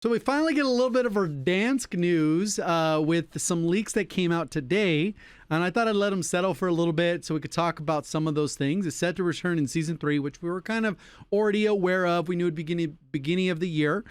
So we finally get a little bit of Verdansk news with some leaks that came out today. And I thought I'd let them settle for a little bit so we could talk about some of those things. It's set to return in Season 3, which we were kind of already aware of. We knew at the beginning of the year.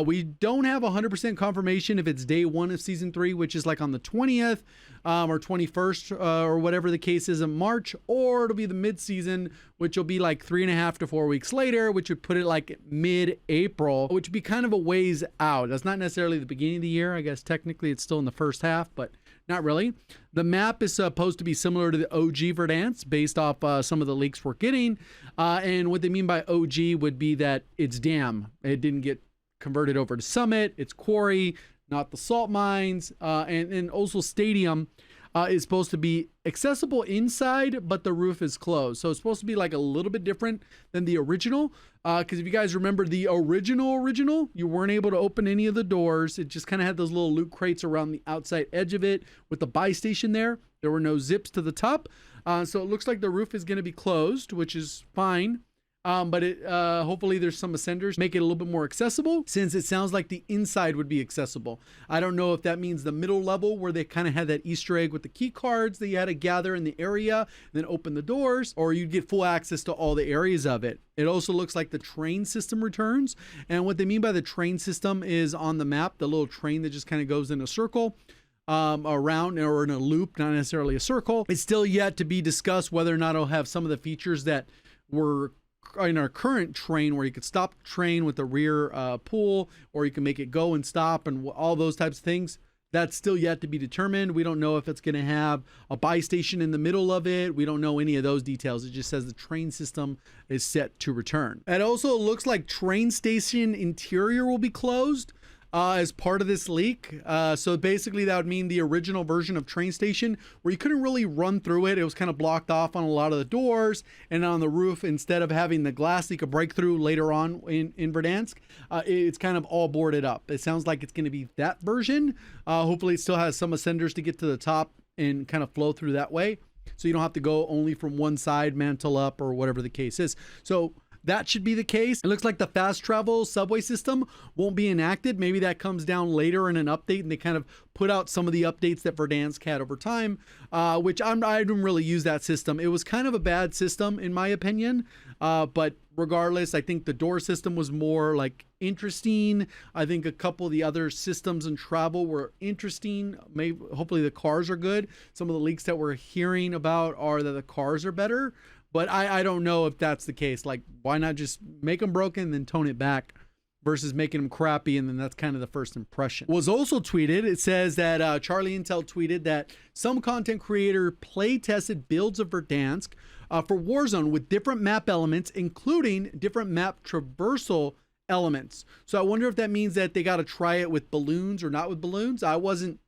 We don't have 100% confirmation if it's day 1 of Season 3, which is like on the 20th or 21st or whatever the case is in March, or it'll be the mid-season, which will be like 3.5 to 4 weeks later, which would put it like mid-April, which would be kind of a ways out. That's not necessarily the beginning of the year. I guess technically it's still in the first half, but not really. The map is supposed to be similar to the OG Verdansk based off some of the leaks we're getting. And what they mean by OG would be that it's dam. It didn't get converted over to Summit. It's quarry, not the salt mines. And also Stadium is supposed to be accessible inside, but the roof is closed. So it's supposed to be like a little bit different than the original. Because if you guys remember the original, you weren't able to open any of the doors. It just kind of had those little loot crates around the outside edge of it with the buy station there. There were no zips to the top. So it looks like the roof is going to be closed, which is fine. But hopefully there's some ascenders make it a little bit more accessible, since it sounds like the inside would be accessible. I don't know if that means the middle level where they kind of had that Easter egg with the key cards that you had to gather in the area and then open the doors, or you'd get full access to all the areas of it. It also looks like the train system returns. And what they mean by the train system is on the map, the little train that just kind of goes in a circle around or in a loop, not necessarily a circle. It's still yet to be discussed whether or not it'll have some of the features that were in our current train, where you could stop the train with the rear pull, or you can make it go and stop and all those types of things. That's still yet to be determined. We don't know if it's going to have a buy station in the middle of it. We don't know any of those details. It just says the train system is set to return. It also looks like train station interior will be closed as part of this leak. So basically that would mean the original version of train station, where you couldn't really run through it. It was kind of blocked off on a lot of the doors, and on the roof, instead of having the glass that you could break through later on in Verdansk, it's kind of all boarded up. It sounds like it's going to be that version. Hopefully it still has some ascenders to get to the top and kind of flow through that way, so you don't have to go only from one side, mantle up, or whatever the case is. So that should be the case. It looks like the fast travel subway system won't be enacted. Maybe that comes down later in an update, and they kind of put out some of the updates that Verdansk had over time, which I didn't really use that system. It was kind of a bad system in my opinion, but regardless, I think the door system was more like interesting. I think a couple of the other systems and travel were interesting. Maybe, hopefully the cars are good. Some of the leaks that we're hearing about are that the cars are better. But I don't know if that's the case. Like, why not just make them broken and then tone it back versus making them crappy, and then that's kind of the first impression. Was also tweeted, it says that Charlie Intel tweeted that some content creator play tested builds of Verdansk for Warzone with different map elements, including different map traversal elements. So I wonder if that means that they got to try it with balloons or not with balloons. I wasn't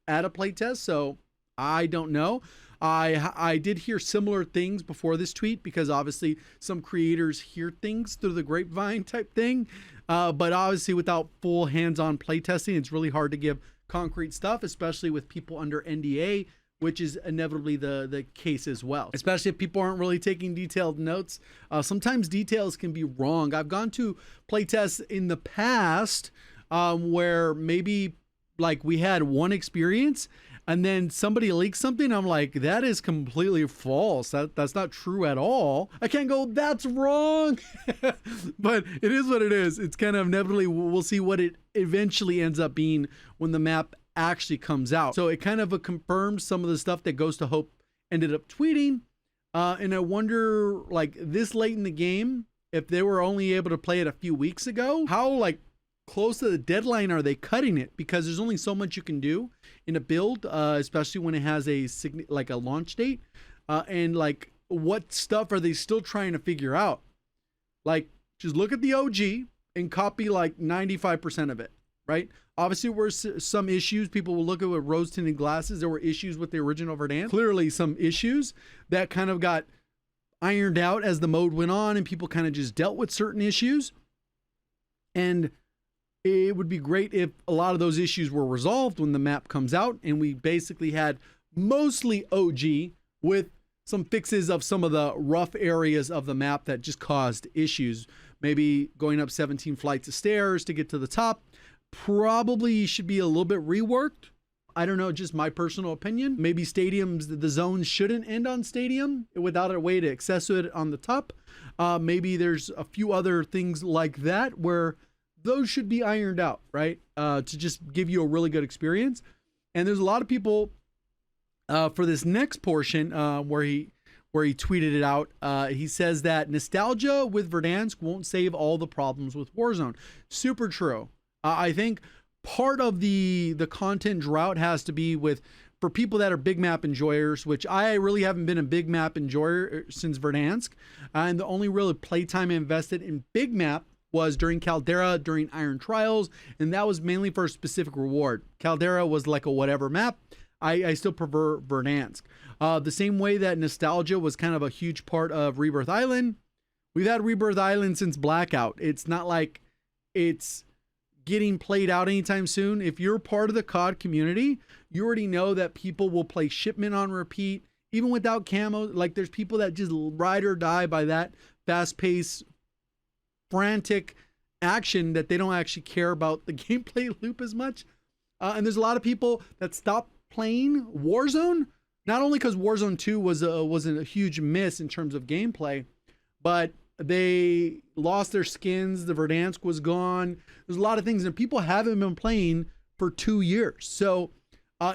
at a play test, so I don't know. I did hear similar things before this tweet, because obviously some creators hear things through the grapevine type thing. But obviously without full hands-on playtesting, it's really hard to give concrete stuff, especially with people under NDA, which is inevitably the case as well. Especially if people aren't really taking detailed notes. Sometimes details can be wrong. I've gone to playtests in the past where maybe like we had one experience, and then somebody leaks something. I'm like, that is completely false. That's not true at all. I can't go, that's wrong. But it is what it is. It's kind of inevitably, we'll see what it eventually ends up being when the map actually comes out. So it kind of confirms some of the stuff that Ghost of Hope ended up tweeting. And I wonder, like, this late in the game, if they were only able to play it a few weeks ago, how like close to the deadline are they cutting it? Because there's only so much you can do in a build, especially when it has a launch date, and like what stuff are they still trying to figure out? Like, just look at the OG and copy like 95% of it, right? Obviously, there were some issues. People will look at with rose tinted glasses. There were issues with the original Verdansk. Clearly some issues that kind of got ironed out as the mode went on, and people kind of just dealt with certain issues. And it would be great if a lot of those issues were resolved when the map comes out, and we basically had mostly OG with some fixes of some of the rough areas of the map that just caused issues. Maybe going up 17 flights of stairs to get to the top, probably should be a little bit reworked. I don't know, just my personal opinion. Maybe stadiums, the zones shouldn't end on stadium without a way to access it on the top. Maybe there's a few other things like that where those should be ironed out, right? To just give you a really good experience. And there's a lot of people for this next portion where he tweeted it out. He says that nostalgia with Verdansk won't save all the problems with Warzone. Super true. I think part of the content drought has to be with, for people that are big map enjoyers, which I really haven't been a big map enjoyer since Verdansk. And the only real playtime I invested in big map was during Caldera, during Iron Trials, and that was mainly for a specific reward. Caldera was like a whatever map. I still prefer Verdansk. The same way that nostalgia was kind of a huge part of Rebirth Island. We've had Rebirth Island since Blackout. It's not like it's getting played out anytime soon. If you're part of the COD community, you already know that people will play Shipment on repeat, even without camo. Like, there's people that just ride or die by that fast-paced, frantic action that they don't actually care about the gameplay loop as much. And there's a lot of people that stop playing Warzone, not only because Warzone 2 wasn't a huge miss in terms of gameplay, but they lost their skins. The Verdansk was gone. There's a lot of things, and people haven't been playing for 2 years. So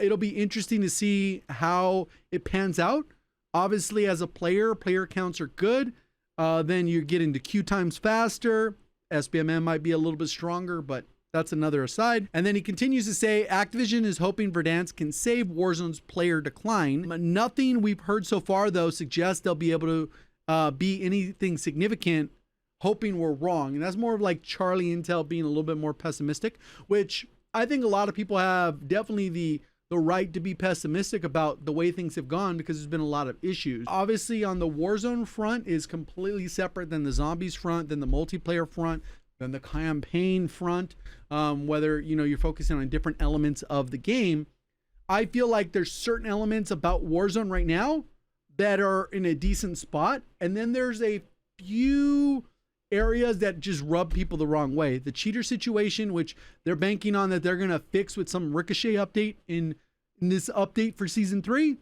it'll be interesting to see how it pans out. Obviously, as a player counts are good. Then you're getting the queue times faster. SBMM might be a little bit stronger, but that's another aside. And then he continues to say, Activision is hoping Verdansk can save Warzone's player decline. Nothing we've heard so far, though, suggests they'll be able to be anything significant, hoping we're wrong. And that's more of like Charlie Intel being a little bit more pessimistic, which I think a lot of people have definitely the right to be pessimistic about the way things have gone, because there's been a lot of issues. Obviously, on the Warzone front is completely separate than the zombies front, than the multiplayer front, than the campaign front. Whether, you know, you're focusing on different elements of the game. I feel like there's certain elements about Warzone right now that are in a decent spot, and then there's a few areas that just rub people the wrong way. The cheater situation, which they're banking on that they're going to fix with some Ricochet update in this update for season 3.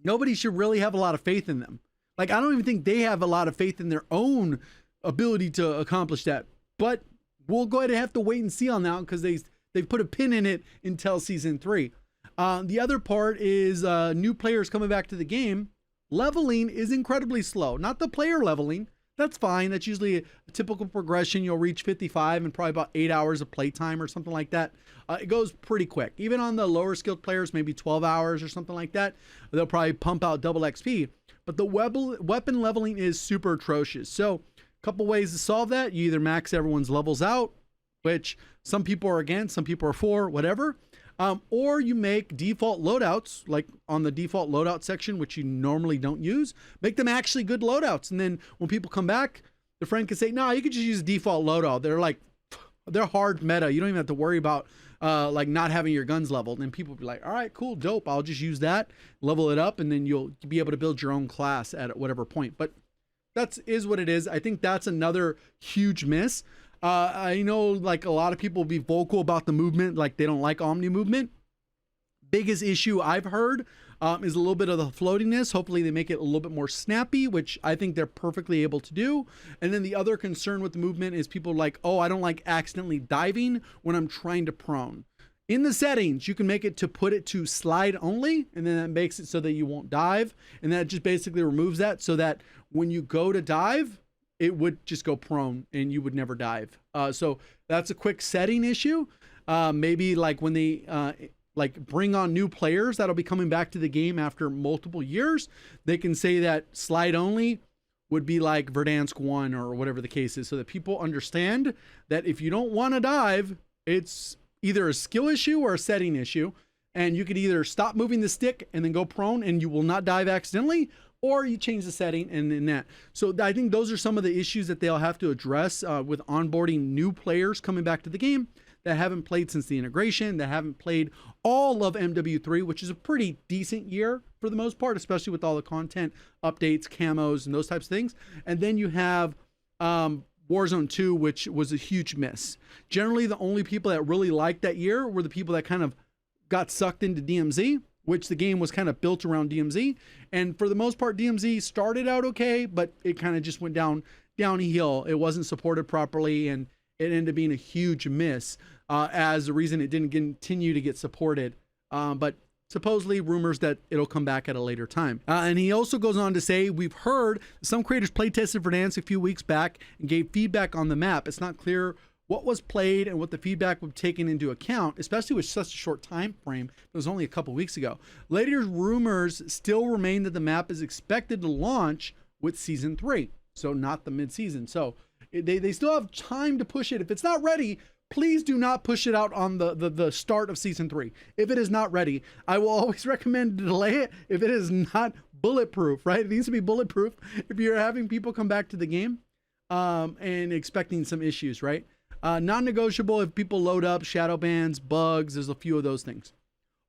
Nobody should really have a lot of faith in them. Like, I don't even think they have a lot of faith in their own ability to accomplish that. But we'll go ahead and have to wait and see on that, because they've put a pin in it until season 3. The other part is new players coming back to the game. Leveling is incredibly slow. Not the player leveling. That's fine. That's usually a typical progression. You'll reach 55 in probably about 8 hours of playtime or something like that. It goes pretty quick. Even on the lower skilled players, maybe 12 hours or something like that, they'll probably pump out double XP. But the weapon leveling is super atrocious. So a couple ways to solve that. You either max everyone's levels out, which some people are against, some people are for, whatever. Or you make default loadouts, like on the default loadout section, which you normally don't use, make them actually good loadouts. And then when people come back, the friend can say, no, you could just use default loadout. They're hard meta. You don't even have to worry about like not having your guns leveled. And people will be like, all right, cool, dope. I'll just use that, level it up, and then you'll be able to build your own class at whatever point. But that is what it is. I think that's another huge miss. I know, like, a lot of people will be vocal about the movement, like they don't like Omni movement. Biggest issue I've heard is a little bit of the floatiness. Hopefully they make it a little bit more snappy, which I think they're perfectly able to do. And then the other concern with the movement is people like, oh, I don't like accidentally diving when I'm trying to prone. In the settings, you can make it to put it to slide only, and then that makes it so that you won't dive. And that just basically removes that, so that when you go to dive, it would just go prone and you would never dive. So that's a quick setting issue. Maybe like when they like bring on new players that'll be coming back to the game after multiple years, they can say that slide only would be like Verdansk 1 or whatever the case is, so that people understand that if you don't want to dive, it's either a skill issue or a setting issue. And you could either stop moving the stick and then go prone and you will not dive accidentally, or you change the setting and then that. So I think those are some of the issues that they'll have to address with onboarding new players coming back to the game that haven't played since the integration, that haven't played all of MW3, which is a pretty decent year for the most part, especially with all the content updates, camos, and those types of things. And then you have Warzone Warzone 2, which was a huge miss. Generally, the only people that really liked that year were the people that kind of got sucked into DMZ, which the game was kind of built around DMZ. And for the most part, DMZ started out okay, but it kind of just went downhill. It wasn't supported properly, and it ended up being a huge miss as the reason it didn't continue to get supported. But supposedly rumors that it'll come back at a later time. And he also goes on to say, we've heard some creators playtested Verdansk a few weeks back and gave feedback on the map. It's not clear what was played and what the feedback was taken into account, especially with such a short time frame. It was only a couple weeks ago. Later rumors still remain that the map is expected to launch with Season 3, so not the mid-season. So they still have time to push it. If it's not ready, please do not push it out on the start of Season 3. If it is not ready, I will always recommend to delay it if it is not bulletproof, right? It needs to be bulletproof if you're having people come back to the game and expecting some issues, right? Non-negotiable if people load up, shadow bans, bugs, there's a few of those things.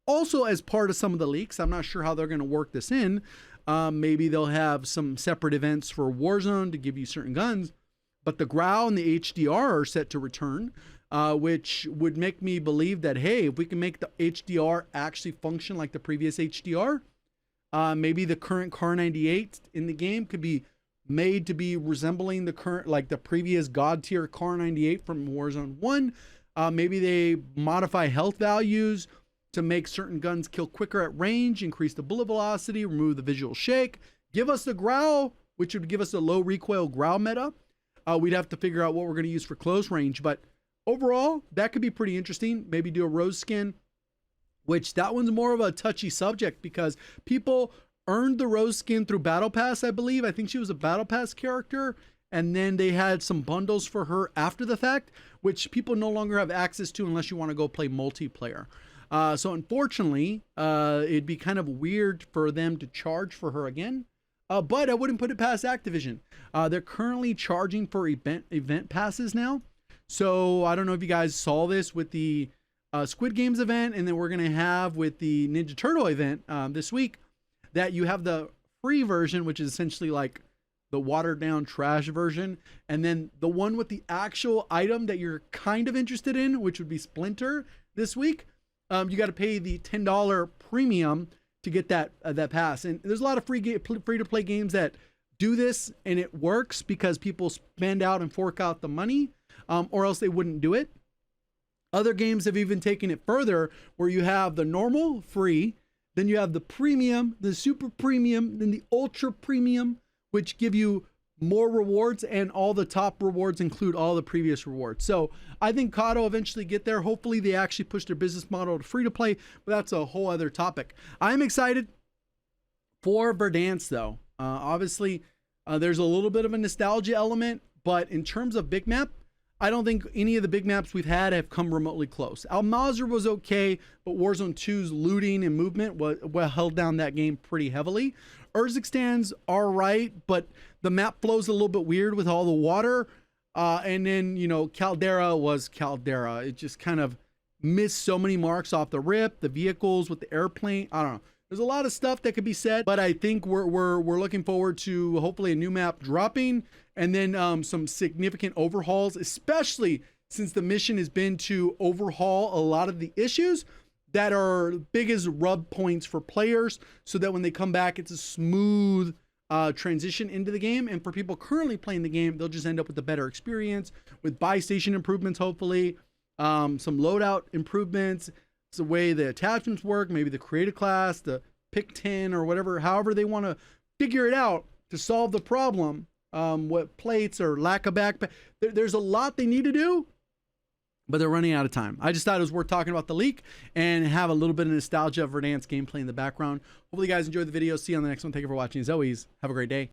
Also, as part of some of the leaks, I'm not sure how they're going to work this in. Maybe they'll have some separate events for Warzone to give you certain guns, but the Growl and the HDR are set to return. Which would make me believe that, hey, if we can make the HDR actually function like the previous HDR, maybe the current Car 98 in the game could be made to be resembling the current, like the previous God tier Car 98 from Warzone 1. Maybe they modify health values to make certain guns kill quicker at range, increase the bullet velocity, remove the visual shake, give us the Growl, which would give us a low recoil Growl meta. We'd have to figure out what we're going to use for close range, but overall, that could be pretty interesting. Maybe do a rose skin, which that one's more of a touchy subject because people earned the rose skin through Battle Pass, I believe. I think she was a Battle Pass character. And then they had some bundles for her after the fact, which people no longer have access to unless you want to go play multiplayer. So unfortunately, it'd be kind of weird for them to charge for her again. But I wouldn't put it past Activision. They're currently charging for event passes now. So I don't know if you guys saw this with the Squid Games event, and then we're going to have with the Ninja Turtle event this week, that you have the free version, which is essentially like the watered down trash version. And then the one with the actual item that you're kind of interested in, which would be Splinter this week. You got to pay the $10 premium to get that pass. And there's a lot of free to play games that do this, and it works because people spend out and fork out the money. Or else they wouldn't do it. Other games have even taken it further, where you have the normal free, then you have the premium, the super premium, then the ultra premium, which give you more rewards, and all the top rewards include all the previous rewards. So I think COD will eventually get there. Hopefully they actually push their business model to free to play, but that's a whole other topic. I'm excited for Verdansk though. Obviously there's a little bit of a nostalgia element, but in terms of big map, I don't think any of the big maps we've had have come remotely close. Al Mazrah was okay, but Warzone 2's looting and movement held down that game pretty heavily. Urzistan's all right, but the map flows a little bit weird with all the water. And then, you know, Caldera was Caldera. It just kind of missed so many marks off the rip, the vehicles with the airplane. I don't know. There's a lot of stuff that could be said, but I think we're looking forward to hopefully a new map dropping, and then some significant overhauls, especially since the mission has been to overhaul a lot of the issues that are biggest rub points for players, so that when they come back, it's a smooth transition into the game. And for people currently playing the game, they'll just end up with a better experience with buy station improvements, hopefully some loadout improvements. The way the attachments work, maybe the create a class, the pick 10 or whatever, however they want to figure it out to solve the problem. What plates or lack of backpack. There's a lot they need to do, but they're running out of time. I just thought it was worth talking about the leak and have a little bit of nostalgia of Verdansk gameplay in the background. Hopefully you guys enjoyed the video. See you on the next one. Thank you for watching. As always, have a great day.